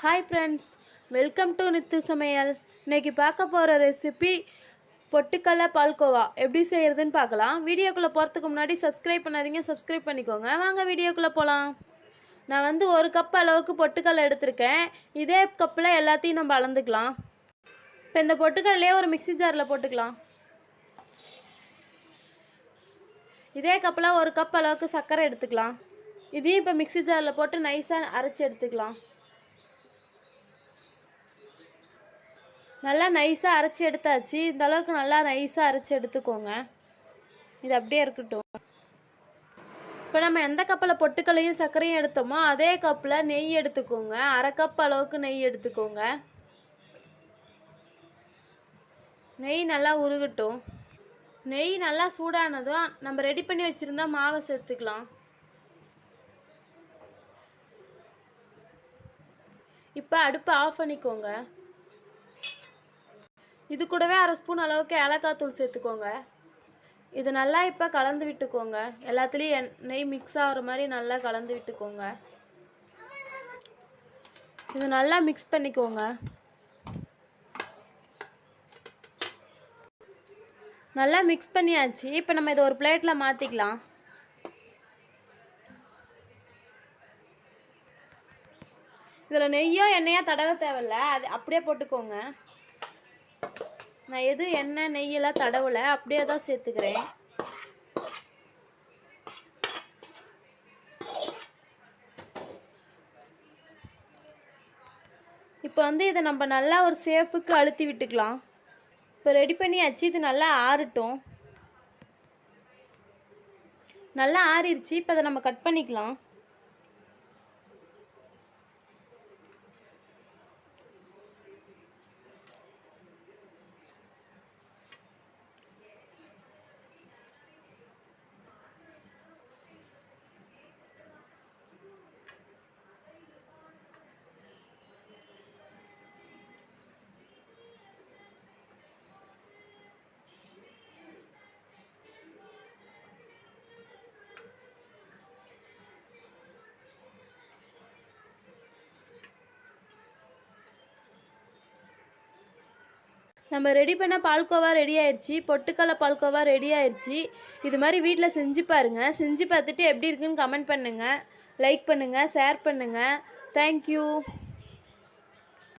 Hi friends, welcome to Nithu சமையல். இன்றைக்கி பார்க்க போகிற ரெசிபி பொட்டுக்கடலை பால்கோவா எப்படி செய்கிறதுன்னு பார்க்கலாம். வீடியோக்குள்ளே போகிறதுக்கு முன்னாடி சப்ஸ்கிரைப் பண்ணாதீங்க, சப்ஸ்கிரைப் பண்ணிக்கோங்க. வாங்க வீடியோக்குள்ளே போகலாம். நான் 1 கப் அளவுக்கு பொட்டுக்கடலை எடுத்திருக்கேன். இதே கப்பில் எல்லாத்தையும் நம்ம அளந்துக்கலாம். இப்போ இந்த பொட்டுக்கடலையே ஒரு மிக்ஸி ஜாரில் போட்டுக்கலாம். இதே கப்பில் 1 கப் அளவுக்கு சர்க்கரை எடுத்துக்கலாம். இதையும் இப்போ மிக்ஸி ஜாரில் போட்டு நைஸாக அரைச்சி எடுத்துக்கலாம். நல்லா நைஸாக அரைச்சி எடுத்தாச்சு. இந்த அளவுக்கு நல்லா நைஸாக அரைச்சி எடுத்துக்கோங்க. இது அப்படியே இருக்கட்டும். இப்போ நம்ம எந்த கப்பில் பொட்டுக்கல்லையும் சர்க்கரையும் எடுத்தோமோ அதே கப்பில் நெய் எடுத்துக்கோங்க. 1/2 கப் அளவுக்கு நெய் எடுத்துக்கோங்க. நெய் நல்லா உருகட்டும். நெய் நல்லா சூடானதும் நம்ம ரெடி பண்ணி வச்சுருந்தா மாவை சேர்த்துக்கலாம். இப்போ அடுப்பை ஆஃப் பண்ணிக்கோங்க. இது கூடவே 1/2 ஸ்பூன் அளவுக்கு ஏலக்காய் தூள் சேர்த்துக்கோங்க. இது நல்லா இப்போ கலந்து விட்டுக்கோங்க. எல்லாத்துலேயும் நெய் மிக்ஸ் ஆகிற மாதிரி நல்லா கலந்து விட்டுக்கோங்க. இது நல்லா மிக்ஸ் பண்ணிக்கோங்க. நல்லா மிக்ஸ் பண்ணியாச்சு. இப்போ நம்ம இதை ஒரு பிளேட்டில் மாற்றிக்கலாம். இதில் நெய்யோ எண்ணெயோ தடவை தேவையில்ல, அது அப்படியே போட்டுக்கோங்க. நான் எதுவும் எண்ணெய் நெய்யெல்லாம் தடவலை, அப்படியே தான் சேர்த்துக்கிறேன். இப்போ இதை நம்ம நல்லா ஒரு சேப்புக்கு அழுத்தி விட்டுக்கலாம். இப்போ ரெடி பண்ணியாச்சு. இது நல்லா ஆறட்டும். நல்லா ஆறிடுச்சு. இப்போ அதை நம்ம கட் பண்ணிக்கலாம். நம்ம ரெடி பண்ண பால்கோவா ரெடி ஆயிடுச்சு. பொட்டுக்கடலை பால்கோவா ரெடி ஆயிடுச்சு. இது மாதிரி வீட்டில் செஞ்சு பாருங்கள். செஞ்சு பார்த்துட்டு எப்படி இருக்குன்னு கமெண்ட் பண்ணுங்கள், லைக் பண்ணுங்கள், ஷேர் பண்ணுங்கள். தேங்க்யூ.